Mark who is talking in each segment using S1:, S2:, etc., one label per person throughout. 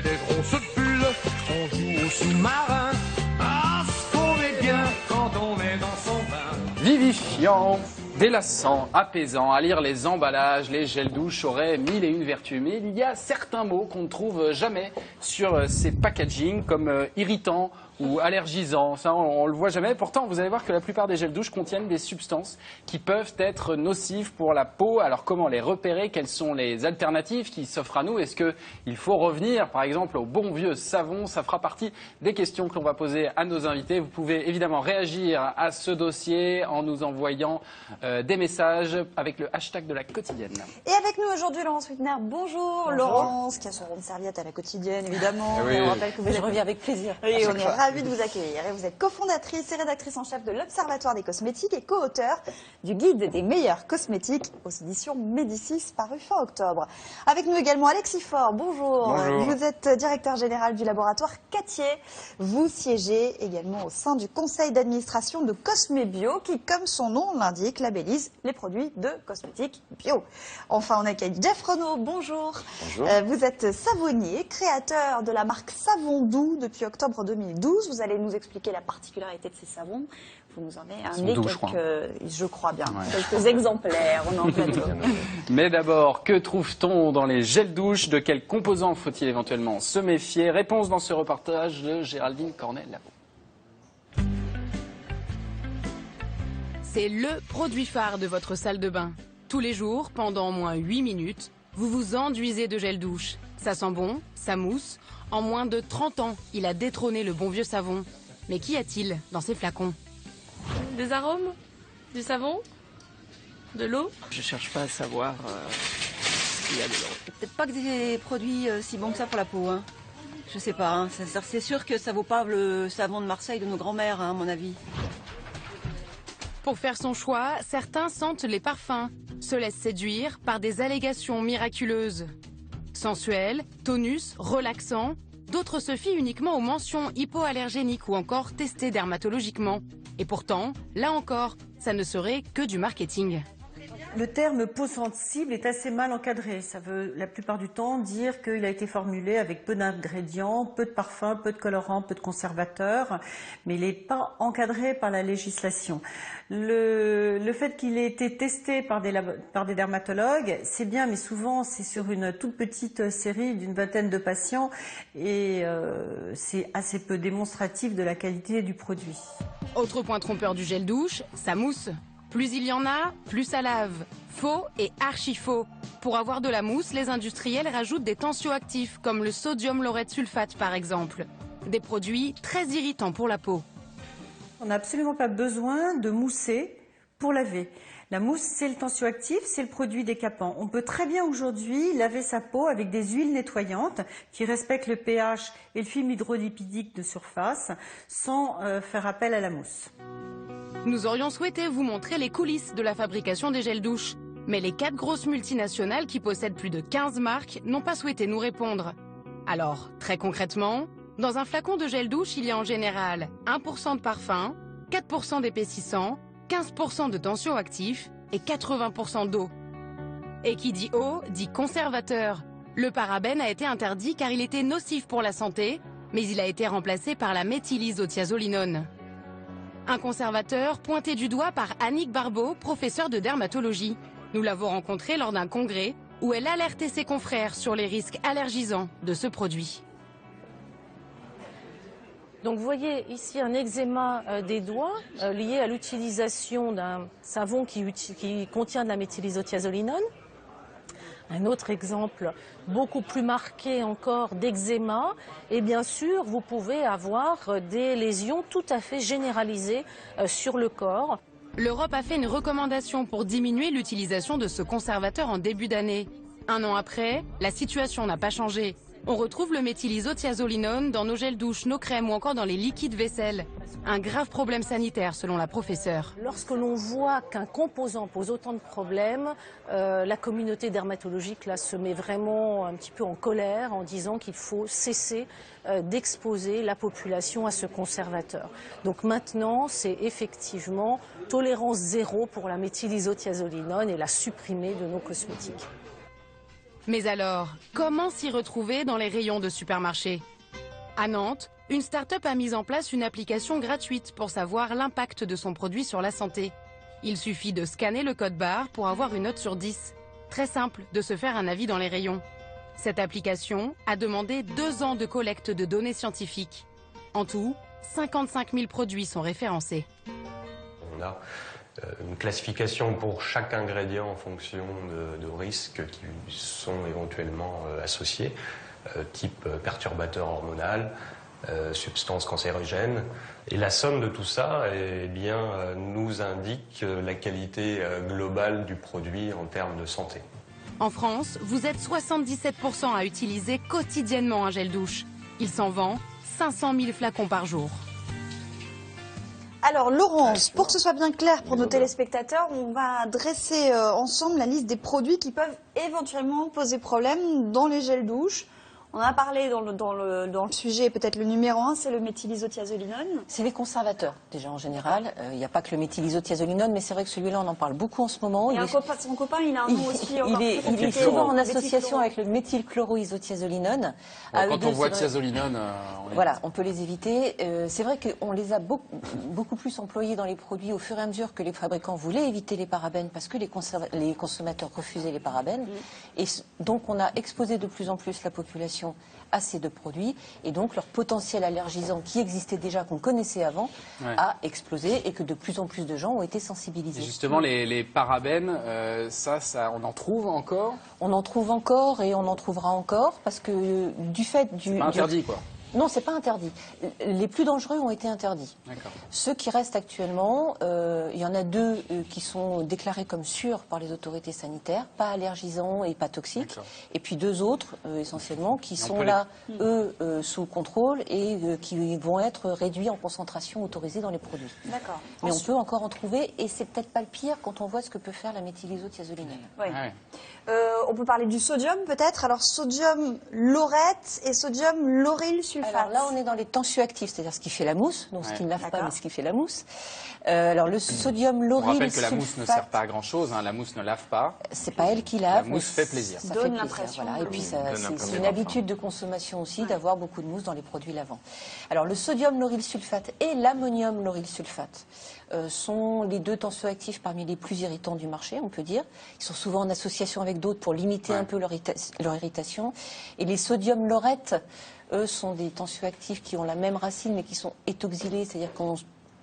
S1: fait des grosses bulles, on joue au sous-marin. Ah, ce qu'on est bien quand on est dans son bain.
S2: Vivifiant, délassant, apaisant, à lire les emballages, les gels douche auraient mille et une vertus. Mais il y a certains mots qu'on ne trouve jamais sur ces packagings, comme irritant ou allergisant. Ça, on le voit jamais. Pourtant, vous allez voir que la plupart des gels douche contiennent des substances qui peuvent être nocives pour la peau. Alors, comment les repérer? Quelles sont les alternatives qui s'offrent à nous? Est-ce qu'il faut revenir, par exemple, au bon vieux savon? Ça fera partie des questions que l'on va poser à nos invités. Vous pouvez évidemment réagir à ce dossier en nous envoyant des messages avec le hashtag de la quotidienne.
S3: Et avec nous aujourd'hui, Laurence Wittner. Bonjour. Bonjour. Laurence, qui a son rond de serviette à la quotidienne, évidemment.
S2: Oui.
S3: Et on rappelle que
S4: Je reviens avec plaisir.
S3: Et on est ravis de vous accueillir. Et vous êtes cofondatrice et rédactrice en chef de l'Observatoire des cosmétiques et co-auteur du guide des meilleurs cosmétiques aux éditions Médicis paru fin octobre. Avec nous également Alexis Faure. Bonjour.
S2: Bonjour.
S3: Vous êtes directeur général du laboratoire Cattier. Vous siégez également au sein du conseil d'administration de Cosmébio qui, comme son nom l'indique, labellise les produits de cosmétiques bio. Enfin, on accueille Jeff Renaud. Bonjour.
S2: Bonjour.
S3: Vous êtes savonnier, créateur de la marque Savon Doux depuis octobre 2012. Vous allez nous expliquer la particularité de ces savons. Vous nous en avez amené
S2: doux,
S3: quelques, je crois bien,
S2: Ouais.
S3: quelques exemplaires. On est en plateau.
S2: Mais d'abord, que trouve-t-on dans les gels douche? De quels composants faut-il éventuellement se méfier? Réponse dans ce reportage de Géraldine Cornel-Labo.
S5: C'est le produit phare de votre salle de bain. Tous les jours, pendant au moins 8 minutes, vous vous enduisez de gel douche. Ça sent bon, ça mousse. En moins de 30 ans, il a détrôné le bon vieux savon. Mais qu'y a-t-il dans ces flacons?
S6: Des arômes? Du savon? De l'eau?
S7: Je cherche pas à savoir ce qu'il y a dedans.
S4: Peut-être pas que des produits si bons que ça pour la peau. Hein. Je sais pas. Hein. C'est sûr que ça vaut pas le savon de Marseille de nos grands-mères, hein, à mon avis.
S5: Pour faire son choix, certains sentent les parfums, se laissent séduire par des allégations miraculeuses. Sensuel, tonus, relaxant, d'autres se fient uniquement aux mentions hypoallergéniques ou encore testées dermatologiquement. Et pourtant, là encore, ça ne serait que du marketing.
S8: Le terme peau sensible est assez mal encadré. Ça veut la plupart du temps dire qu'il a été formulé avec peu d'ingrédients, peu de parfums, peu de colorants, peu de conservateurs, mais il n'est pas encadré par la législation. Le fait qu'il ait été testé par des dermatologues, c'est bien, mais souvent c'est sur une toute petite série d'une vingtaine de patients et c'est assez peu démonstratif de la qualité du produit.
S5: Autre point trompeur du gel douche, ça mousse. Plus il y en a, plus ça lave. Faux et archi-faux. Pour avoir de la mousse, les industriels rajoutent des tensioactifs, comme le sodium laureth sulfate par exemple. Des produits très irritants pour la peau.
S8: On n'a absolument pas besoin de mousser pour laver. La mousse, c'est le tensioactif, c'est le produit décapant. On peut très bien aujourd'hui laver sa peau avec des huiles nettoyantes qui respectent le pH et le film hydrolipidique de surface sans faire appel à la mousse.
S5: Nous aurions souhaité vous montrer les coulisses de la fabrication des gels douche. Mais les 4 grosses multinationales qui possèdent plus de 15 marques n'ont pas souhaité nous répondre. Alors, très concrètement, dans un flacon de gel douche, il y a en général 1% de parfum, 4% d'épaississant, 15% de tensioactif et 80% d'eau. Et qui dit eau, dit conservateur. Le parabène a été interdit car il était nocif pour la santé, mais il a été remplacé par la méthylisotiazolinone. Un conservateur pointé du doigt par Annick Barbeau, professeure de dermatologie. Nous l'avons rencontrée lors d'un congrès où elle alertait ses confrères sur les risques allergisants de ce produit.
S6: Donc vous voyez ici un eczéma des doigts lié à l'utilisation d'un savon qui contient de la méthylisotiazolinone. Un autre exemple beaucoup plus marqué encore d'eczéma, et bien sûr vous pouvez avoir des lésions tout à fait généralisées sur le corps.
S5: L'Europe a fait une recommandation pour diminuer l'utilisation de ce conservateur en début d'année. 1 an après, la situation n'a pas changé. On retrouve le méthylisotiazolinone dans nos gels douche, nos crèmes ou encore dans les liquides vaisselle. Un grave problème sanitaire selon la professeure.
S6: Lorsque l'on voit qu'un composant pose autant de problèmes, la communauté dermatologique là, se met vraiment un petit peu en colère en disant qu'il faut cesser d'exposer la population à ce conservateur. Donc maintenant, c'est effectivement tolérance zéro pour la méthylisotiazolinone et la supprimer de nos cosmétiques.
S5: Mais alors, comment s'y retrouver dans les rayons de supermarché? À Nantes, une start-up a mis en place une application gratuite pour savoir l'impact de son produit sur la santé. Il suffit de scanner le code barre pour avoir une note sur 10. Très simple de se faire un avis dans les rayons. Cette application a demandé 2 ans de collecte de données scientifiques. En tout, 55 000 produits sont référencés.
S9: On a une classification pour chaque ingrédient en fonction de risques qui sont éventuellement associés, type perturbateur hormonal, substances cancérigènes. Et la somme de tout ça nous indique la qualité globale du produit en termes de santé.
S5: En France, vous êtes 77% à utiliser quotidiennement un gel douche. Il s'en vend 500 000 flacons par jour.
S3: Alors Laurence, pour que ce soit bien clair pour nos téléspectateurs, on va dresser ensemble la liste des produits qui peuvent éventuellement poser problème dans les gels douche. On en a parlé dans le sujet, peut-être le numéro 1, c'est le méthylisothiazolinone.
S10: C'est les conservateurs, déjà en général. Il n'y a pas que le méthylisothiazolinone, mais c'est vrai que celui-là, on en parle beaucoup en ce moment.
S3: Son copain, il a un nom aussi.
S10: Il est souvent en association avec le méthylchloroisothiazolinone.
S2: Quand on voit thiazolinone,
S10: on peut les éviter. C'est vrai qu'on les a beaucoup plus employés dans les produits au fur et à mesure que les fabricants voulaient éviter les parabènes parce que les consommateurs refusaient les parabènes. Et donc, on a exposé de plus en plus la population à ces 2 produits et donc leur potentiel allergisant qui existait déjà, qu'on connaissait avant, a explosé et que de plus en plus de gens ont été sensibilisés.
S2: Et justement, les parabènes, on en trouve encore?
S10: On en trouve encore et on en trouvera encore parce que du fait du...
S2: C'est pas interdit, quoi.
S10: Non, c'est pas interdit. Les plus dangereux ont été interdits. Ceux qui restent actuellement, il y en a 2 qui sont déclarés comme sûrs par les autorités sanitaires, pas allergisants et pas toxiques. Et puis 2 autres, essentiellement, qui sont là, eux, sous contrôle et qui vont être réduits en concentration autorisée dans les produits.
S3: D'accord.
S10: Mais on peut encore en trouver et c'est peut-être pas le pire quand on voit ce que peut faire la méthylisothiazolinone.
S3: On peut parler du sodium peut-être. Alors sodium laurette et sodium lauryl sulfate.
S10: Alors là, on est dans les tensioactifs, c'est-à-dire ce qui fait la mousse, donc ce qui ne lave pas, mais ce qui fait la mousse. Alors le sodium lauryl sulfate.
S2: On rappelle que la mousse ne sert pas à grand-chose, la mousse ne lave pas.
S10: C'est pas elle qui lave.
S2: La mousse fait plaisir.
S10: Ça donne l'impression. Voilà. Et puis c'est une habitude de consommation aussi d'avoir beaucoup de mousse dans les produits lavants. Alors le sodium lauryl sulfate et l'ammonium lauryl sulfate sont les 2 tensioactifs parmi les plus irritants du marché, on peut dire. Ils sont souvent en association avec d'autres pour limiter un peu leur irritation. Et les sodium laurettes, eux, sont des tensioactifs qui ont la même racine mais qui sont étoxylés, c'est-à-dire qu'on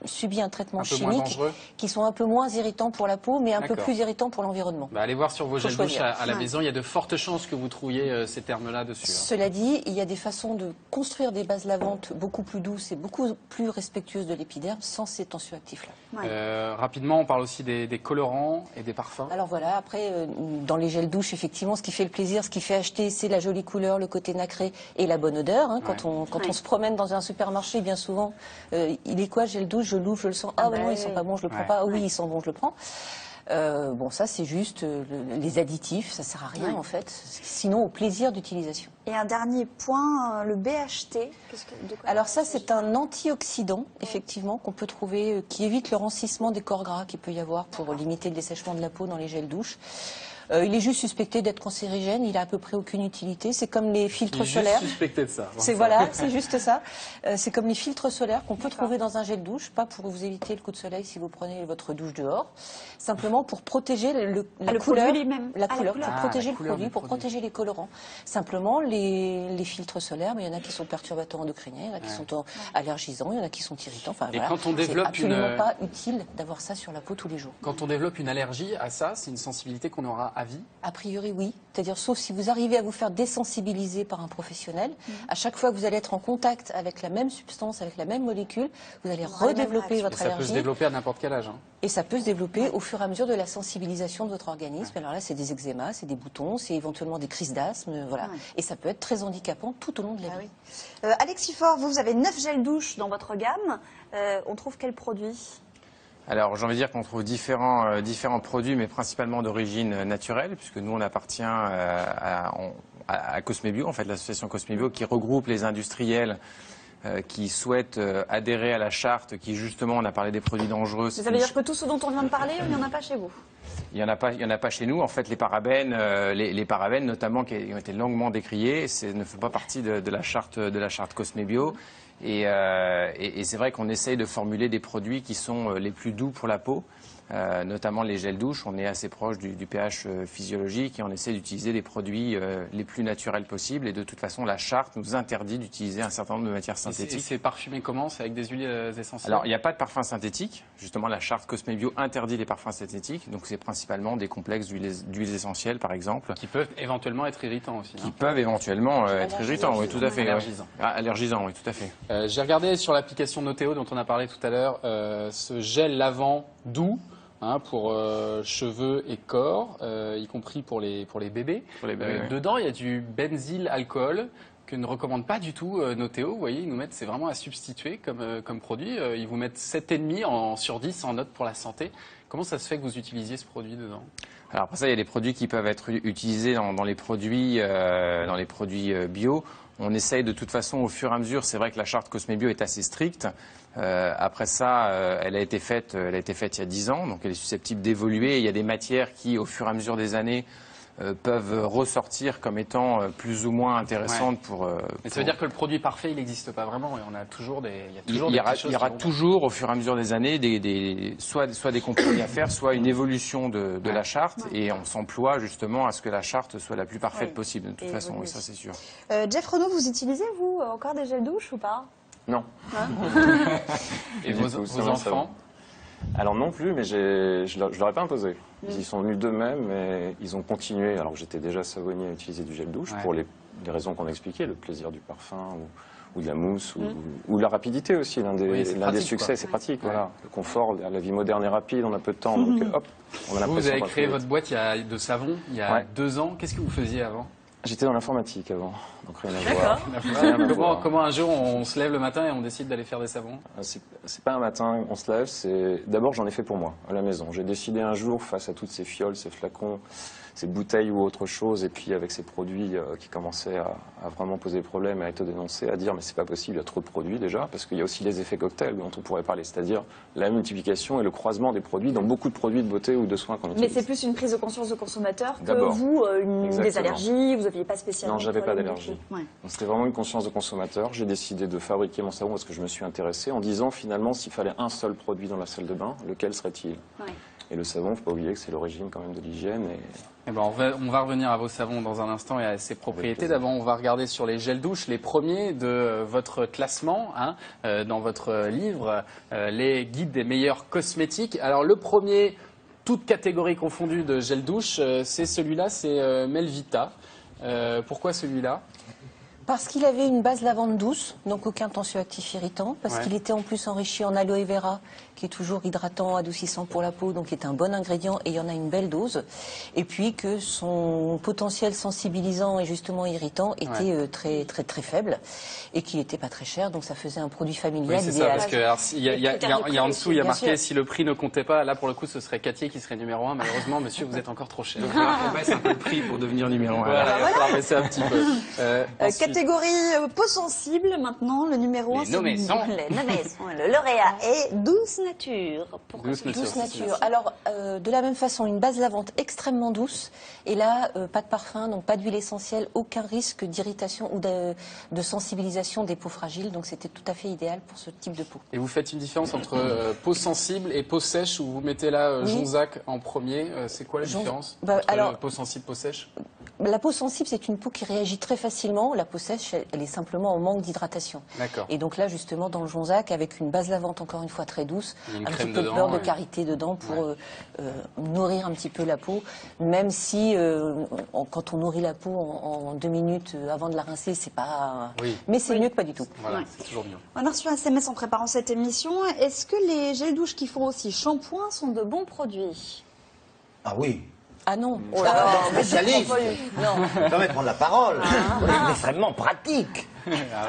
S10: subit un traitement chimique qui sont un peu moins irritants pour la peau mais un peu plus irritants pour l'environnement.
S2: Allez voir sur vos gels douche à la maison, il y a de fortes chances que vous trouviez ces termes-là dessus.
S10: Cela dit, il y a des façons de construire des bases lavantes beaucoup plus douces et beaucoup plus respectueuses de l'épiderme sans ces tensioactifs-là.
S2: Rapidement, on parle aussi des colorants et des parfums.
S10: Alors voilà, après, dans les gels douche, effectivement, ce qui fait le plaisir, ce qui fait acheter, c'est la jolie couleur, le côté nacré et la bonne odeur. Quand on se promène dans un supermarché, bien souvent, il est quoi, gel douche? Je l'ouvre, je le sens. Ah non, ils sont pas bons, je le prends pas. Ah oui, ils sont bons, je le prends. Bon, ça, c'est juste les additifs, ça sert à rien en fait, sinon au plaisir d'utilisation.
S3: Et un dernier point, le BHT.
S10: Alors ça, c'est un antioxydant, effectivement, qu'on peut trouver, qui évite le rancissement des corps gras qu'il peut y avoir pour limiter le dessèchement de la peau dans les gels douche. Il est juste suspecté d'être cancérigène, il a à peu près aucune utilité. C'est comme les filtres solaires.
S2: Juste suspecté de ça.
S10: C'est juste ça. C'est comme les filtres solaires qu'on peut trouver dans un gel douche, pas pour vous éviter le coup de soleil si vous prenez votre douche dehors, simplement pour protéger la couleur, pour protéger le produit, pour protéger les colorants. Simplement, les filtres solaires, mais il y en a qui sont perturbateurs endocriniens, il y en a qui sont allergisants, il y en a qui sont irritants. Enfin,
S2: et quand on développe
S10: absolument pas utile d'avoir ça sur la peau tous les jours.
S2: Quand on développe une allergie à ça, c'est une sensibilité qu'on aura à vie?
S10: A priori, oui. C'est-à-dire, sauf si vous arrivez à vous faire désensibiliser par un professionnel, à chaque fois que vous allez être en contact avec la même substance, avec la même molécule, vous allez redévelopper votre allergie.
S2: Ça peut se développer à n'importe quel âge.
S10: Et ça peut se développer au fur et à mesure de la sensibilisation de votre organisme. Alors là, c'est des eczémas, c'est des boutons, c'est éventuellement des crises d'asthme, voilà. Et ça peut être très handicapant tout au long de la vie.
S3: Alexis Faure, vous avez 9 gels douche dans votre gamme. On trouve quel produit?
S11: Alors, j'ai envie de dire qu'on trouve différents produits, mais principalement d'origine naturelle, puisque nous, on appartient à Cosmebio, en fait, l'association Cosmebio, qui regroupe les industriels qui souhaitent adhérer à la charte, qui justement, on a parlé des produits dangereux.
S3: Ça veut dire que tout ce dont on vient de parler, il n'y en a pas chez vous?
S11: Il y en a pas chez nous. En fait, les parabènes, notamment, qui ont été longuement décriés, ne font pas partie de la charte Cosme Bio. Et c'est vrai qu'on essaye de formuler des produits qui sont les plus doux pour la peau. Notamment les gels douche, on est assez proche du pH physiologique et on essaie d'utiliser des produits les plus naturels possibles. Et de toute façon, la charte nous interdit d'utiliser un certain nombre de matières synthétiques.
S2: Et c'est parfumé comment? C'est avec des huiles essentielles?
S11: Alors, il n'y a pas de parfum synthétique. Justement, la charte Cosme Bio interdit les parfums synthétiques. Donc, c'est principalement des complexes d'huiles essentielles, par exemple.
S2: Qui peuvent éventuellement être irritants aussi.
S11: Qui peuvent éventuellement être irritants, oui, tout à fait.
S2: Allergisants.
S11: Allergisants, oui, tout à fait.
S2: J'ai regardé sur l'application Noteo dont on a parlé tout à l'heure, ce gel lavant doux. Pour cheveux et corps, y compris pour les bébés.
S11: Pour les bébés, oui.
S2: Dedans, il y a du benzyl alcool que ne recommande pas du tout Noteo. Vous voyez, ils nous mettent, c'est vraiment à substituer comme produit. Ils vous mettent 7,5 sur 10 en note pour la santé. Comment ça se fait que vous utilisiez ce produit dedans?
S11: Alors après ça, il y a des produits qui peuvent être utilisés dans les produits bio. On essaye de toute façon au fur et à mesure. C'est vrai que la charte Cosme Bio est assez stricte. Après ça, elle a été faite il y a 10 ans, donc elle est susceptible d'évoluer. Il y a des matières qui, au fur et à mesure des années, peuvent ressortir comme étant plus ou moins intéressantes
S2: Mais ça veut dire que le produit parfait, il n'existe pas vraiment et on a toujours des
S11: Il y aura toujours, au fur et à mesure des années, soit des compromis à faire, soit une évolution de la charte, et on s'emploie justement à ce que la charte soit la plus parfaite possible, de toute façon, oui, ça c'est sûr.
S3: Jeff Renaud, vous utilisez, vous, encore des gels douche ou pas?
S12: Non.
S2: Et vos enfants?
S12: Alors non plus, mais je leur ai pas imposé. Ils y sont venus d'eux-mêmes et ils ont continué, alors que j'étais déjà savonnier, à utiliser du gel douche pour les raisons qu'on a expliquées, le plaisir du parfum ou de la mousse ou la rapidité aussi. L'un des succès, c'est pratique. Voilà. Le confort, la vie moderne est rapide, on a peu de temps, donc hop, on a l'impression.
S2: Vous avez créé votre boîte de savon il y a 2 ans. Qu'est-ce que vous faisiez avant?
S12: J'étais dans l'informatique avant, donc rien à voir.
S2: Comment un jour on se lève le matin et on décide d'aller faire des savons?
S12: C'est pas un matin, on se lève, d'abord j'en ai fait pour moi, à la maison. J'ai décidé un jour, face à toutes ces fioles, ces flacons, ces bouteilles ou autre chose, et puis avec ces produits qui commençaient à vraiment poser problème, à être dénoncés, à dire mais c'est pas possible, il y a trop de produits déjà, parce qu'il y a aussi les effets cocktails dont on pourrait parler, c'est-à-dire la multiplication et le croisement des produits dans beaucoup de produits de beauté ou de soins qu'on utilise.
S3: Mais c'est plus une prise de conscience de consommateur que vous, des allergies, vous n'aviez pas spécialement...
S12: Non, j'avais pas d'allergie. Donc c'était vraiment une conscience de consommateur. J'ai décidé de fabriquer mon savon parce que je me suis intéressé en disant finalement s'il fallait un seul produit dans la salle de bain, lequel serait-il? Et le savon, il ne faut pas oublier que c'est l'origine quand même de l'hygiène.
S2: On va revenir à vos savons dans un instant et à ses propriétés. D'abord, on va regarder sur les gels douche, les premiers de votre classement, dans votre livre, les guides des meilleurs cosmétiques. Alors le premier, toute catégorie confondue de gel douche, c'est celui-là, c'est Melvita. Pourquoi celui-là?
S10: Parce qu'il avait une base lavande douce, donc aucun tensioactif irritant, parce qu'il était en plus enrichi en aloe vera, qui est toujours hydratant, adoucissant pour la peau, donc qui est un bon ingrédient et il y en a une belle dose. Et puis que son potentiel sensibilisant et justement irritant était très très très faible et qu'il n'était pas très cher, donc ça faisait un produit familial.
S2: Oui, c'est ça, parce qu'il y a en dessous, il y a marqué si le prix ne comptait pas, là pour le coup ce serait Cattier qui serait numéro 1, malheureusement monsieur vous êtes encore trop cher.
S11: Donc il faut baisser un peu le prix pour devenir numéro 1.
S2: Voilà, il va falloir baisser un petit peu.
S3: Catégorie peau sensible, maintenant, le numéro 1, c'est le lauréat est Douce Nature. Pourquoi
S10: Douce Nature. Alors, de la même façon, une base lavante extrêmement douce, et là, pas de parfum, donc pas d'huile essentielle, aucun risque d'irritation ou de sensibilisation des peaux fragiles, donc c'était tout à fait idéal pour ce type de peau.
S2: Et vous faites une différence entre peau sensible et peau sèche, où vous mettez là Jonzac en premier, c'est quoi la différence entre peau sensible et peau sèche?
S10: La peau sensible, c'est une peau qui réagit très facilement. La peau sèche, elle est simplement en manque d'hydratation. Et donc là, justement, dans le Jonzac, avec une base lavante, encore une fois, très douce, un petit peu de beurre de karité dedans pour nourrir un petit peu la peau. Même si, quand on nourrit la peau en 2 minutes avant de la rincer, c'est pas... Mais c'est mieux que pas du tout.
S2: Voilà, c'est toujours mieux.
S3: On a reçu un SMS en préparant cette émission. Est-ce que les gels douche qui font aussi shampoing sont de bons produits?
S13: Ah oui.
S10: Ah non,
S13: spécialiste. Non. Quand même prendre la parole. C'est extrêmement pratique.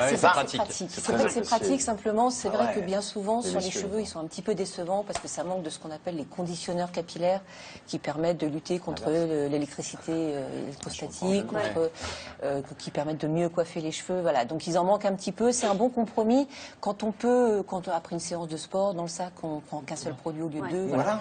S10: C'est pratique. C'est vrai que c'est pratique, simplement, c'est vrai que bien souvent, sur les cheveux, ils sont un petit peu décevants parce que ça manque de ce qu'on appelle les conditionneurs capillaires qui permettent de lutter contre l'électricité électrostatique, qui permettent de mieux coiffer les cheveux. Voilà. Donc ils en manquent un petit peu. C'est un bon compromis quand on peut, après une séance de sport, dans le sac, on prend qu'un seul produit au lieu de 2. Voilà.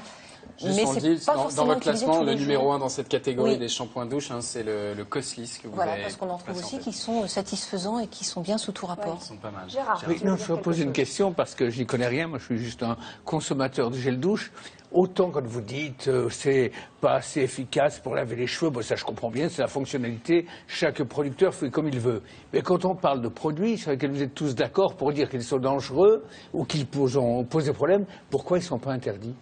S2: Juste
S10: mais
S2: on le
S10: c'est
S2: dit,
S10: pas
S2: dans
S10: forcément
S2: votre
S10: utilisé
S2: classement,
S10: tous
S2: le
S10: les
S2: numéro
S10: jours.
S2: 1 dans cette catégorie
S10: Oui.
S2: des shampoings douche, hein, c'est le Coslis que vous
S10: Voilà,
S2: avez
S10: parce qu'on en trouve aussi
S2: présenté.
S10: qui sont satisfaisants et qui sont bien sous tout rapport.
S2: Ils sont pas mal.
S3: Gérard,
S14: Oui, non, je vais poser une question parce que j'y connais rien. Moi, je suis juste un consommateur de gel douche. Autant quand vous dites c'est pas assez efficace pour laver les cheveux, bon, ça je comprends bien, c'est la fonctionnalité. Chaque producteur fait comme il veut. Mais quand on parle de produits sur lesquels vous êtes tous d'accord pour dire qu'ils sont dangereux ou qu'ils posent des problèmes, pourquoi ils ne sont pas interdits?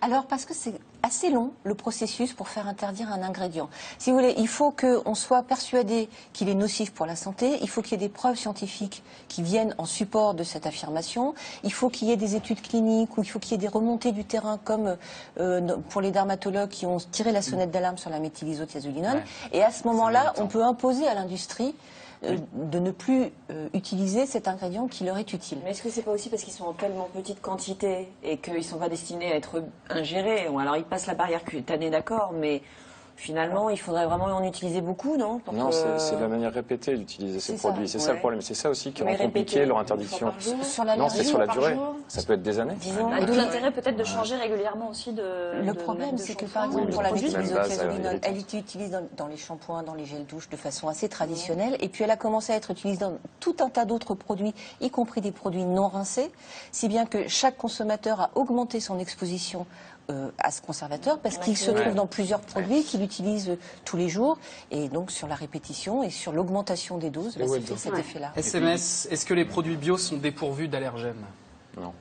S10: Alors, parce que c'est assez long, le processus, pour faire interdire un ingrédient. Si vous voulez, il faut qu'on soit persuadé qu'il est nocif pour la santé, il faut qu'il y ait des preuves scientifiques qui viennent en support de cette affirmation, il faut qu'il y ait des études cliniques, ou il faut qu'il y ait des remontées du terrain, comme pour les dermatologues qui ont tiré la sonnette d'alarme sur la méthylisothiazolinone. Ouais. Et à ce moment-là, on peut imposer à l'industrie de ne plus utiliser cet ingrédient qui leur est utile.
S15: Mais est-ce que c'est pas aussi parce qu'ils sont en tellement petite quantité et qu'ils ne sont pas destinés à être ingérés? Ou alors ils passent la barrière cutanée, d'accord, mais finalement il faudrait vraiment en utiliser beaucoup, non?
S12: Non, c'est la manière répétée d'utiliser ces produits. C'est ça le problème. C'est ça aussi qui rend compliqué leur interdiction.
S10: Non,
S12: c'est sur la durée. Ça peut être des années.
S3: D'où l'intérêt peut-être de changer régulièrement aussi de.
S10: Le problème, c'est que par exemple, pour la méthylisothiazolinone, elle était utilisée dans les shampoings, dans les gels douches de façon assez traditionnelle. Et puis elle a commencé à être utilisée dans tout un tas d'autres produits, y compris des produits non rincés, si bien que chaque consommateur a augmenté son exposition à ce conservateur parce qu'il se trouve dans plusieurs produits qu'il utilise tous les jours, et donc sur la répétition et sur l'augmentation des doses, ça fait cet effet-là.
S2: SMS, est-ce que les produits bio sont dépourvus d'allergènes?
S10: Non.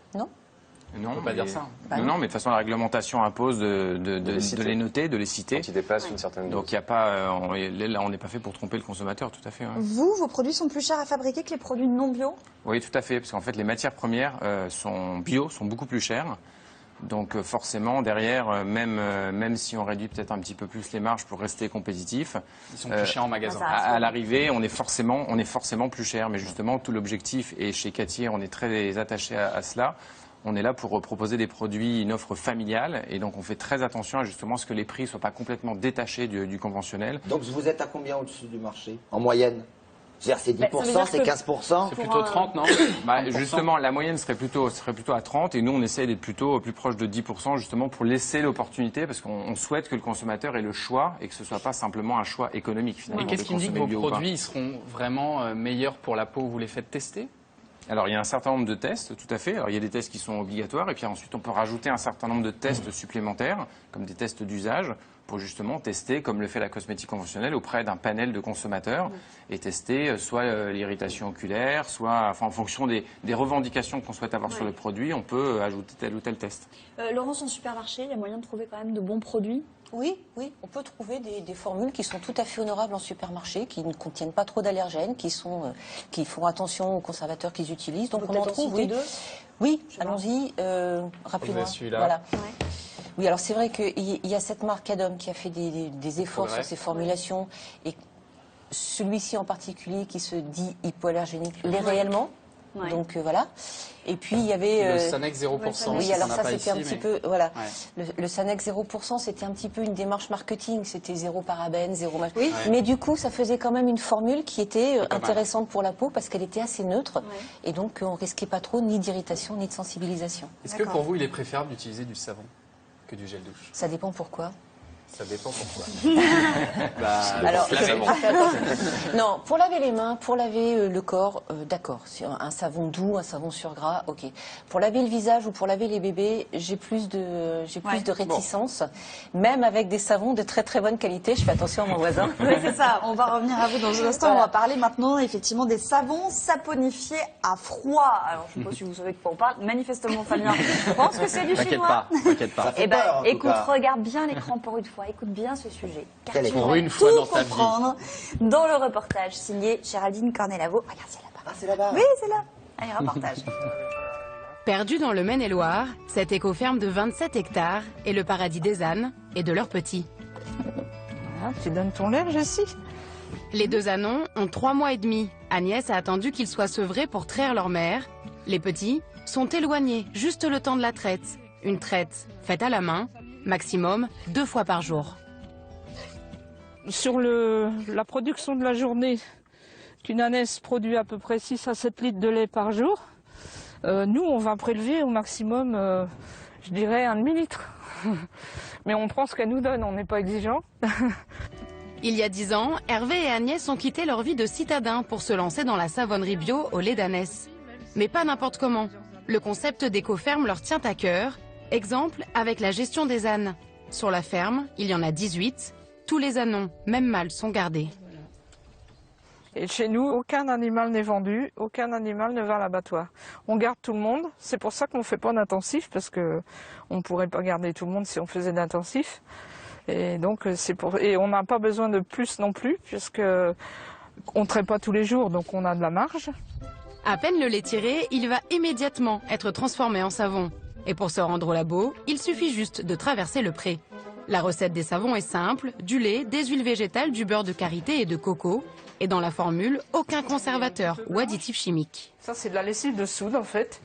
S11: Non,
S2: on peut pas dire ça.
S11: Non, mais de toute façon, la réglementation impose de les noter, de les citer.
S12: Quand ils dépassent une certaine dose.
S11: Donc, il y a pas, là, on n'est pas fait pour tromper le consommateur, tout à fait. Ouais.
S3: Vous, vos produits sont plus chers à fabriquer que les produits non bio?
S11: Oui, tout à fait, parce qu'en fait, les matières premières sont bio, sont beaucoup plus chères. Donc forcément, derrière, même si on réduit peut-être un petit peu plus les marges pour rester compétitif,
S2: ils sont plus chers en magasin.
S11: À l'arrivée, on est forcément plus cher. Mais justement, tout l'objectif, et chez Cattier, on est très attaché à cela. On est là pour proposer des produits, une offre familiale, et donc on fait très attention à justement ce que les prix ne soient pas complètement détachés du conventionnel.
S13: Donc vous êtes à combien au-dessus du marché, en moyenne? C'est-à-dire c'est 10%, c'est 15%?
S2: C'est plutôt 30, non?
S11: Justement, la moyenne serait plutôt à 30, et nous on essaie d'être plutôt plus proche de 10%, justement pour laisser l'opportunité, parce qu'on souhaite que le consommateur ait le choix et que ce ne soit pas simplement un choix économique finalement.
S2: Et qu'est-ce qui dit que vos produits seront vraiment meilleurs pour la peau? Vous les faites tester?
S11: Alors il y a un certain nombre de tests, tout à fait. Alors il y a des tests qui sont obligatoires, et puis ensuite on peut rajouter un certain nombre de tests supplémentaires, comme des tests d'usage, pour justement tester, comme le fait la cosmétique conventionnelle, auprès d'un panel de consommateurs, et tester soit l'irritation oculaire, soit en fonction des revendications qu'on souhaite avoir sur le produit, on peut ajouter tel ou tel test.
S3: Laurence, en supermarché, il y a moyen de trouver quand même de bons produits?
S10: Oui, on peut trouver des formules qui sont tout à fait honorables en supermarché, qui ne contiennent pas trop d'allergènes, qui font attention aux conservateurs qu'ils utilisent. Donc on en trouve, oui, allons-y, rappelez-moi. Voilà. Oui, alors c'est vrai qu'il y a cette marque Adom qui a fait des efforts sur ses formulations, et celui-ci en particulier qui se dit hypoallergénique l'est réellement. Ouais. Donc voilà. Et puis il y avait
S2: le Sanex 0%.
S10: Oui, alors ça c'était un petit peu voilà. Le Sanex 0%, c'était un petit peu une démarche marketing, c'était zéro parabène, zéro machin. Oui. Mais du coup, ça faisait quand même une formule qui était intéressante pour la peau parce qu'elle était assez neutre, et donc on risquait pas trop ni d'irritation ni de sensibilisation.
S2: Est-ce que pour vous, il est préférable d'utiliser du savon que du gel douche?
S10: Ça dépend pourquoi.
S2: Ça dépend pourquoi.
S10: Alors, non, pour laver les mains, pour laver le corps, d'accord. Un savon doux, un savon sur gras, ok. Pour laver le visage ou pour laver les bébés, j'ai plus de réticence. Bon. Même avec des savons de très très bonne qualité, je fais attention à mon voisin.
S3: Oui, c'est ça. On va revenir à vous dans un instant. Voilà. On va parler maintenant effectivement des savons saponifiés à froid. Alors, je ne sais pas si vous savez de quoi on parle. Manifestement, Fabien, je pense que c'est du chinois.
S2: T'inquiète pas.
S3: Eh ben, écoute, regarde bien l'écran pour une fois. Écoute bien ce sujet. Car tu
S2: pour
S3: vas
S2: une fois
S3: tout
S2: dans ta
S3: comprendre dans le reportage signé Géraldine Cornelavo. Regarde, c'est là-bas.
S13: Ah, c'est là-bas.
S3: Oui, c'est là. Allez, reportage.
S5: Perdu dans le Maine-et-Loire, cette écoferme de 27 hectares est le paradis des ânes et de leurs petits.
S16: Voilà, tu donnes ton lait, Jessie.
S5: Les deux ânons ont 3 mois et demi. Agnès a attendu qu'ils soient sevrés pour traire leur mère. Les petits sont éloignés juste le temps de la traite. Une traite faite à la main, maximum 2 fois par jour.
S16: Sur la production de la journée, qu'une ânesse produit à peu près 6 à 7 litres de lait par jour, nous on va prélever au maximum, je dirais, un demi-litre. Mais on prend ce qu'elle nous donne, on n'est pas exigeant.
S5: Il y a 10 ans, Hervé et Agnès ont quitté leur vie de citadins pour se lancer dans la savonnerie bio au lait d'ânesse. Mais pas n'importe comment. Le concept d'éco-ferme leur tient à cœur. Exemple avec la gestion des ânes. Sur la ferme, il y en a 18. Tous les ânons, même mâles, sont gardés.
S16: Et chez nous, aucun animal n'est vendu, aucun animal ne va à l'abattoir. On garde tout le monde, c'est pour ça qu'on ne fait pas d'intensif, parce qu'on ne pourrait pas garder tout le monde si on faisait d'intensif. Et donc, et on n'a pas besoin de plus non plus, puisqu'on ne traite pas tous les jours, donc on a de la marge.
S5: À peine le lait tiré, il va immédiatement être transformé en savon. Et pour se rendre au labo, il suffit juste de traverser le pré. La recette des savons est simple, du lait, des huiles végétales, du beurre de karité et de coco. Et dans la formule, aucun conservateur ou additif chimique.
S16: Ça, c'est de la lessive de soude, en fait,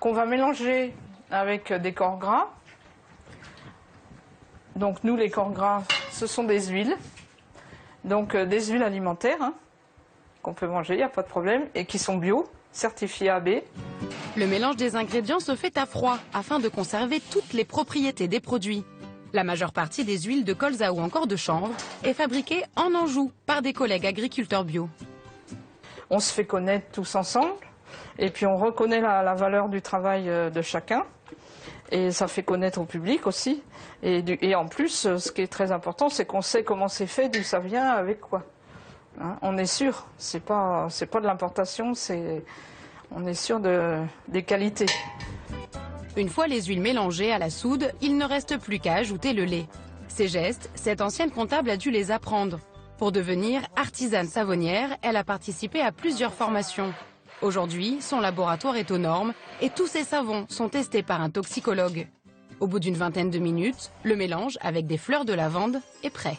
S16: qu'on va mélanger avec des corps gras. Donc, nous, les corps gras, ce sont des huiles. Donc, des huiles alimentaires, hein, qu'on peut manger, il n'y a pas de problème, et qui sont bio, certifiées AB.
S5: Le mélange des ingrédients se fait à froid, afin de conserver toutes les propriétés des produits. La majeure partie des huiles de colza ou encore de chanvre est fabriquée en Anjou par des collègues agriculteurs bio.
S16: On se fait connaître tous ensemble et puis on reconnaît la valeur du travail de chacun et ça fait connaître au public aussi. Et en plus, ce qui est très important, c'est qu'on sait comment c'est fait, d'où ça vient, avec quoi. Hein, on est sûr, c'est pas de l'importation, on est sûr des qualités.
S5: Une fois les huiles mélangées à la soude, il ne reste plus qu'à ajouter le lait. Ces gestes, cette ancienne comptable a dû les apprendre. Pour devenir artisane savonnière, elle a participé à plusieurs formations. Aujourd'hui, son laboratoire est aux normes et tous ses savons sont testés par un toxicologue. Au bout d'une vingtaine de minutes, le mélange avec des fleurs de lavande est prêt.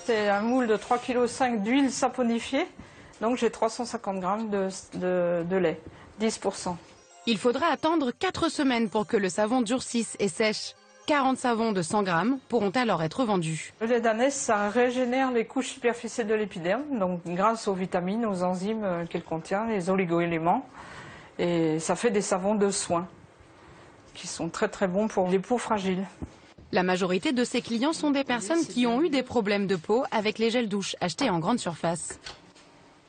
S16: C'est un moule de 3,5 kg d'huile saponifiée, donc j'ai 350 g de lait, 10%.
S5: Il faudra attendre 4 semaines pour que le savon durcisse et sèche. 40 savons de 100 grammes pourront alors être vendus.
S16: Le lait d'ânesse, ça régénère les couches superficielles de l'épiderme, donc grâce aux vitamines, aux enzymes qu'il contient, les oligo-éléments. Et ça fait des savons de soins, qui sont très très bons pour les peaux fragiles.
S5: La majorité de ses clients sont des personnes qui ont eu des problèmes de peau avec les gels douche achetés en grande surface.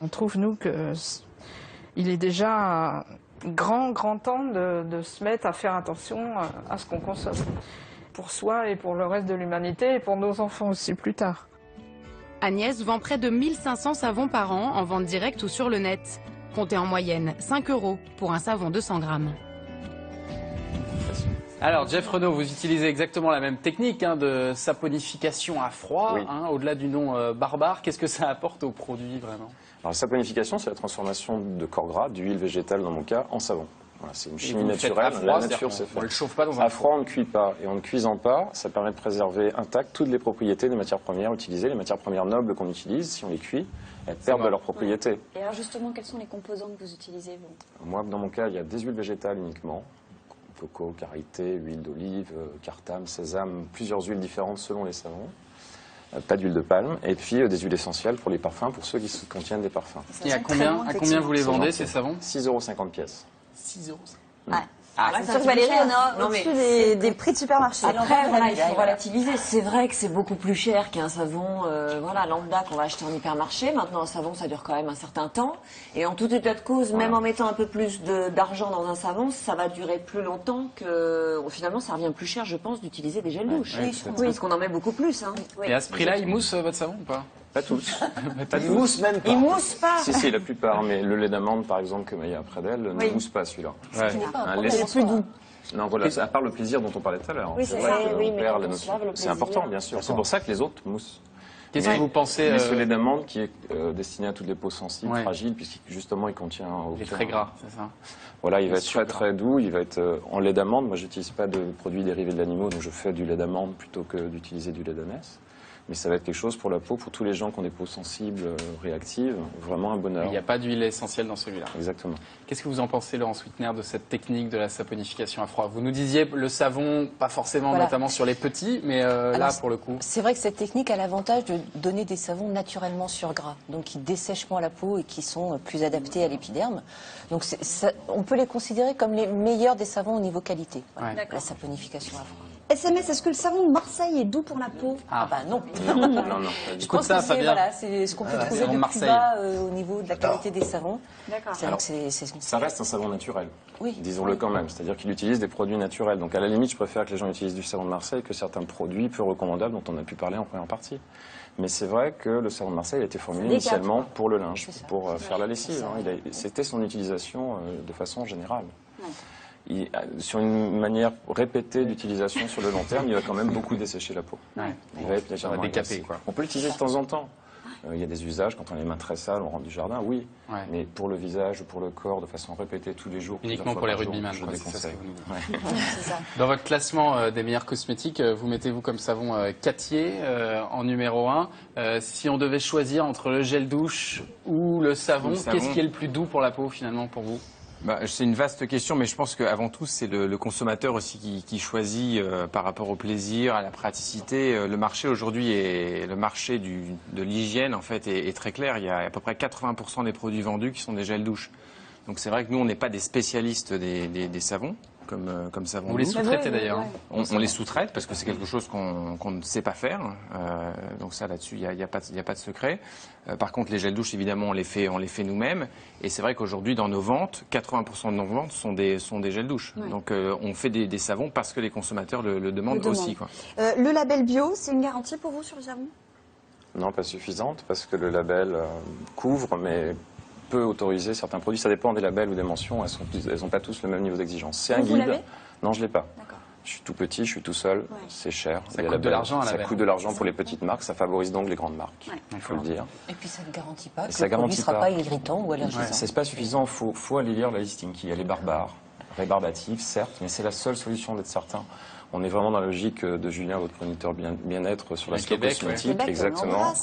S16: On trouve, nous, qu'il est déjà grand temps de se mettre à faire attention à ce qu'on consomme. Pour soi et pour le reste de l'humanité et pour nos enfants aussi plus tard.
S5: Agnès vend près de 1500 savons par an en vente directe ou sur le net. Comptez en moyenne 5 € pour un savon de 100 grammes.
S2: Alors, Jeff Renaud, vous utilisez exactement la même technique de saponification à froid,
S12: oui.
S2: Au-delà du nom barbare. Qu'est-ce que ça apporte au produit vraiment?
S12: Alors, la saponification, c'est la transformation de corps gras, d'huile végétale dans mon cas, en savon. Voilà, c'est une chimie naturelle. La nature, c'est fait.
S2: On ne le chauffe pas dans un
S12: à froid, on ne cuit pas. Et en ne cuisant pas, ça permet de préserver intactes toutes les propriétés des matières premières utilisées. Les matières premières nobles qu'on utilise, si on les cuit, elles perdent de leurs propriétés.
S15: Et alors justement, quels sont les composants que vous utilisez, vous?
S12: Moi, dans mon cas, il y a des huiles végétales uniquement. Coco, karité, huile d'olive, cartame, sésame, plusieurs huiles différentes selon les savons. Pas d'huile de palme. Et puis des huiles essentielles pour les parfums, pour ceux qui contiennent des parfums.
S2: Et à combien vous les vendez, ces savons?
S12: 6,50 € pièce.
S2: 6 €.
S3: Ouais.
S10: Ah,
S3: c'est sûr que Valérie, on a au-dessus des prix de supermarché.
S15: Après, voilà, il faut relativiser. C'est vrai que c'est beaucoup plus cher qu'un savon lambda qu'on va acheter en hypermarché. Maintenant, un savon, ça dure quand même un certain temps. Et en tout état de cause, même en mettant un peu plus d'argent dans un savon, ça va durer plus longtemps que... Finalement, ça revient plus cher, je pense, d'utiliser des gels douche.
S2: Oui,
S15: parce qu'on en met beaucoup plus.
S2: Et à ce prix-là, il mousse votre savon ou pas?
S12: Pas tous.
S13: Pas de mousse même pas.
S15: Il mousse pas.
S12: Si, la plupart. Mais le lait d'amande, par exemple, que Maïa a près d'elle, ne mousse pas celui-là.
S15: Ouais.
S12: Un lait
S15: plus doux.
S12: Non, voilà, à part le plaisir dont on parlait tout à l'heure.
S15: Oui,
S12: c'est vrai qu'on perd la
S15: mais
S12: notion.
S15: le
S12: C'est important, bien sûr. C'est pour ça que les autres moussent.
S2: Qu'est-ce que vous pensez
S12: Mais ce lait d'amande qui est destiné à toutes les peaux sensibles, fragiles, puisqu'il justement il contient
S2: il est très gras, c'est ça.
S12: Voilà, il va être très très doux, il va être en lait d'amande. Moi, j'utilise pas de produits dérivés de l'animal, donc je fais du lait d'amande plutôt que d'utiliser du lait d'ânesse. Mais ça va être quelque chose pour la peau, pour tous les gens qui ont des peaux sensibles, réactives, vraiment un bonheur.
S2: Il n'y a pas d'huile essentielle dans celui-là.
S12: Exactement.
S2: Qu'est-ce que vous en pensez, Laurence Wittner, de cette technique de la saponification à froid? Vous nous disiez le savon, pas forcément notamment sur les petits, mais là, pour le coup...
S10: C'est vrai que cette technique a l'avantage de donner des savons naturellement sur gras, donc qui dessèchent moins la peau et qui sont plus adaptés à l'épiderme. Donc on peut les considérer comme les meilleurs des savons au niveau qualité, la saponification à froid.
S3: SMS, est-ce que le savon de Marseille est doux pour la peau?
S10: Ah bah non.
S12: Non.
S10: Je pense que c'est voilà, ce qu'on peut trouver de plus
S2: Marseille.
S10: bas au niveau de la qualité des savons.
S3: D'accord.
S12: Ça reste un savon naturel,
S10: oui.
S12: disons-le quand même. C'est-à-dire qu'il utilise des produits naturels. Donc à la limite, je préfère que les gens utilisent du savon de Marseille que certains produits peu recommandables dont on a pu parler en première partie. Mais c'est vrai que le savon de Marseille a été formulé initialement pour le linge, pour faire la lessive. C'était son utilisation de façon générale. Sur une manière répétée d'utilisation sur le long terme, il va quand même beaucoup dessécher la peau. Il va être légèrement
S2: décaper, quoi.
S12: On peut l'utiliser de temps en temps. Il y a des usages, quand on a les mains très sales, on rentre du jardin, oui. Mais pour le visage ou pour le corps, de façon répétée tous les jours.
S2: Uniquement pour les rugbyman,
S12: je déconseille.
S2: Dans votre classement des meilleurs cosmétiques, vous mettez-vous comme savon Cattier en numéro 1. Si on devait choisir entre le gel douche ou le savon, qu'est-ce qui est le plus doux pour la peau finalement pour vous?
S11: C'est une vaste question, mais je pense qu'avant tout, c'est le consommateur aussi qui choisit par rapport au plaisir, à la praticité. Le marché aujourd'hui est le marché de l'hygiène en fait est très clair. Il y a à peu près 80% des produits vendus qui sont des gels douche. Donc c'est vrai que nous, on n'est pas des spécialistes des savons. Comme savon.
S2: Vous les sous-traitez d'ailleurs.
S11: On les sous-traite parce que c'est quelque chose qu'on ne sait pas faire. Donc ça là-dessus, il n'y a pas de secret. Par contre, les gels douche, évidemment, on les fait nous-mêmes. Et c'est vrai qu'aujourd'hui, dans nos ventes, 80% de nos ventes sont des gels douche. Donc on fait des savons parce que les consommateurs le demandent aussi. Quoi.
S3: Le label bio, c'est une garantie pour vous sur le savon?
S12: Non, pas suffisante, parce que le label couvre, mais peut autoriser certains produits. Ça dépend des labels ou des mentions. Elles n'ont pas tous le même niveau d'exigence. C'est un guide. Non, je ne l'ai pas. Je suis tout petit, je suis tout seul. C'est cher.
S2: Ça coûte de l'argent.
S12: Ça coûte de l'argent pour les petites marques. Ça favorise donc les grandes marques. Il faut le dire.
S10: Et puis ça ne garantit pas que le produit ne sera pas irritant ou allergisant.
S12: C'est pas suffisant. Faut aller lire la listing qui elle est barbare, rébarbative, certes, mais c'est la seule solution d'être certain. On est vraiment dans la logique de Julien, votre chroniqueur bien-être sur la slow cosmétique. Exactement.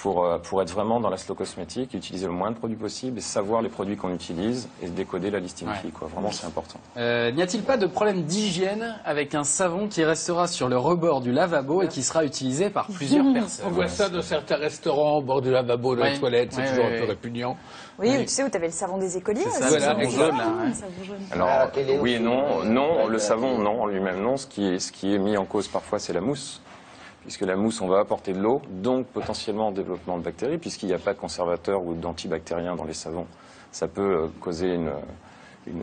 S12: Pour être vraiment dans la slow cosmétique, utiliser le moins de produits possible et savoir les produits qu'on utilise et décoder la listing fee. Vraiment, c'est important.
S2: N'y a-t-il pas de problème d'hygiène avec un savon qui restera sur le rebord du lavabo et qui sera utilisé par plusieurs personnes?
S14: On voit ça dans certains restaurants au bord du lavabo, de la toilette, c'est toujours un peu répugnant.
S3: Oui, tu sais où tu avais le savon des écoliers.
S2: C'est ça, le savon jaune, là.
S12: Alors, oui et non. Non, le savon, non, en lui-même, non. Ce qui est mis en cause parfois, c'est la mousse. Puisque la mousse, on va apporter de l'eau, donc potentiellement développement de bactéries, puisqu'il n'y a pas de conservateur ou d'antibactériens dans les savons. Ça peut causer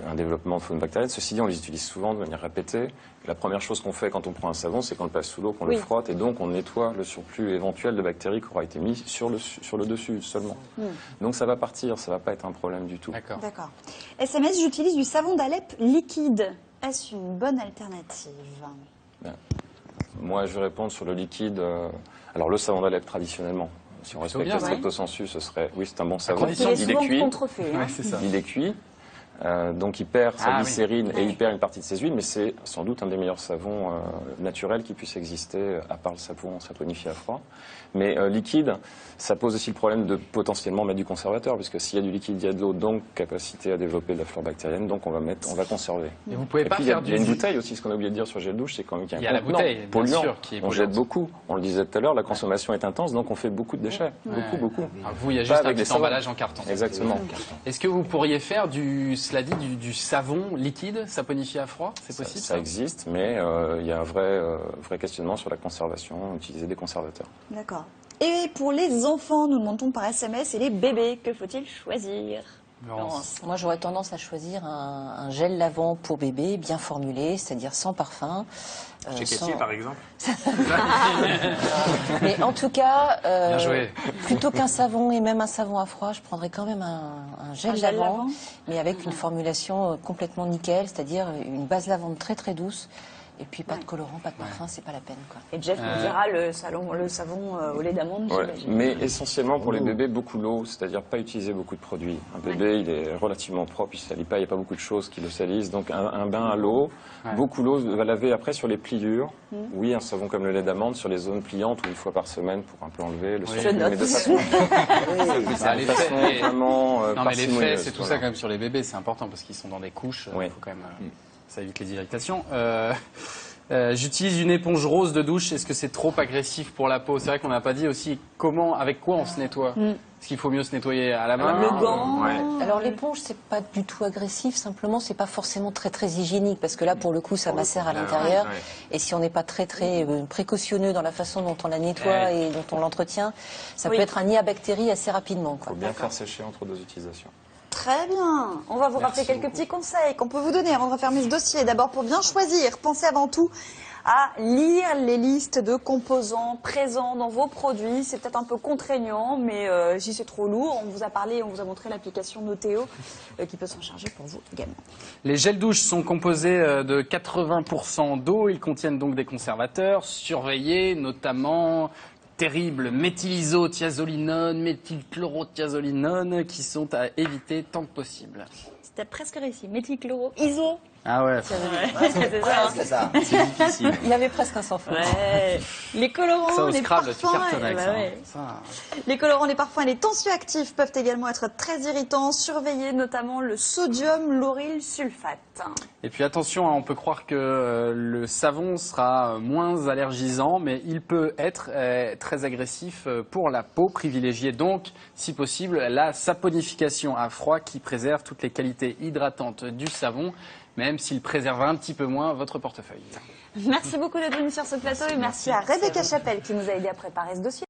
S12: un développement de faune bactérienne. Ceci dit, on les utilise souvent de manière répétée. La première chose qu'on fait quand on prend un savon, c'est qu'on le passe sous l'eau, qu'on le frotte, et donc on nettoie le surplus éventuel de bactéries qui aura été mis sur le dessus seulement. Donc ça va partir, ça ne va pas être un problème du tout.
S3: D'accord. SMS, j'utilise du savon d'Alep liquide. Est-ce une bonne alternative?
S12: Moi, je vais répondre sur le liquide. Alors, le savon d'Alep, traditionnellement, si on respecte le stricto sensu, ce serait... Oui, c'est un bon savon. Il est cuit. Il est cuit. Donc, il perd sa glycérine et il perd une partie de ses huiles, mais c'est sans doute un des meilleurs savons naturels qui puisse exister, à part le savon saponifié à froid. Mais liquide, ça pose aussi le problème de potentiellement mettre du conservateur, puisque s'il y a du liquide, il y a de l'eau, donc capacité à développer de la flore bactérienne, donc on va conserver.
S2: Et vous pouvez pas
S12: puis,
S2: faire
S12: il y a une bouteille aussi, ce qu'on a oublié de dire sur gel douche, c'est quand même qu'il
S2: y a la bouteille,
S12: polluant.
S2: Bien sûr, qui est
S12: on jette beaucoup. On le disait tout à l'heure, la consommation est intense, donc on fait beaucoup de déchets. Beaucoup.
S2: Alors vous, il y a juste un petit emballage en carton.
S12: Exactement.
S2: Est-ce que vous pourriez faire du savon liquide saponifié à froid? C'est possible?
S12: Ça existe, mais il y a un vrai questionnement sur la conservation, utiliser des conservateurs.
S3: D'accord. Et pour les enfants, nous demandons par SMS, et les bébés, que faut-il choisir?
S10: Moi, j'aurais tendance à choisir un gel lavant pour bébé, bien formulé, c'est-à-dire sans parfum.
S11: Chez Cattier, par exemple.
S10: Mais en tout cas, plutôt qu'un savon et même un savon à froid, je prendrais quand même un gel lavant, mais avec une formulation complètement nickel, c'est-à-dire une base lavande très très douce. Et puis pas de colorant, pas de parfum, c'est pas la peine, quoi.
S3: Et Jeff nous dira le savon au lait d'amande, j'imagine.
S12: Mais essentiellement pour les bébés, beaucoup l'eau, c'est-à-dire pas utiliser beaucoup de produits. Un bébé, il est relativement propre, il ne salit pas, il n'y a pas beaucoup de choses qui le salissent. Donc un bain à l'eau, beaucoup l'eau, va laver après sur les pliures. Oui, un savon comme le lait d'amande sur les zones pliantes ou une fois par semaine pour un peu enlever le surplus. Mais de façon vraiment
S2: non, mais les faits, c'est tout ça quand même sur les bébés, c'est important parce qu'ils sont dans des couches, il faut quand même... Ça évite les irritations. J'utilise une éponge rose de douche. Est-ce que c'est trop agressif pour la peau? C'est vrai qu'on n'a pas dit aussi avec quoi on se nettoie. Est-ce qu'il faut mieux se nettoyer à la main?
S10: Le gant. Alors l'éponge, c'est pas du tout agressif, simplement c'est pas forcément très hygiénique, parce que là pour le coup ça macère à l'intérieur, et si on n'est pas très précautionneux dans la façon dont on la nettoie et dont on l'entretient, ça peut être un nid à bactéries assez rapidement.
S12: Il faut bien faire sécher entre 2 utilisations.
S3: Très bien. On va vous rappeler quelques petits conseils qu'on peut vous donner avant de refermer ce dossier. D'abord, pour bien choisir, pensez avant tout à lire les listes de composants présents dans vos produits. C'est peut-être un peu contraignant, mais si c'est trop lourd, on vous a parlé, on vous a montré l'application Noteo qui peut s'en charger pour vous également.
S2: Les gels douche sont composés de 80% d'eau. Ils contiennent donc des conservateurs. Surveillez notamment terribles méthylisothiazolinone, méthylchlorothiazolinone qui sont à éviter tant que possible.
S3: C'était presque réussi. Méthylchloro, iso.
S2: Ah ouais.
S3: C'est ça.
S10: C'est difficile. Il y avait presque un sans faute.
S3: Ouais. Les colorants,
S2: ça, au
S3: les
S2: Scrabble,
S3: parfums,
S2: tu cartonnes avec ça.
S3: Les colorants, les parfums et les tensioactifs peuvent également être très irritants. Surveillez notamment le sodium lauryl sulfate.
S2: Et puis attention, on peut croire que le savon sera moins allergisant, mais il peut être très agressif pour la peau. Privilégiez donc, si possible, la saponification à froid qui préserve toutes les qualités hydratantes du savon, même s'il préserve un petit peu moins votre portefeuille.
S3: Merci beaucoup d'être venu sur ce plateau et merci à Rebecca Chapelle qui nous a aidé à préparer ce dossier.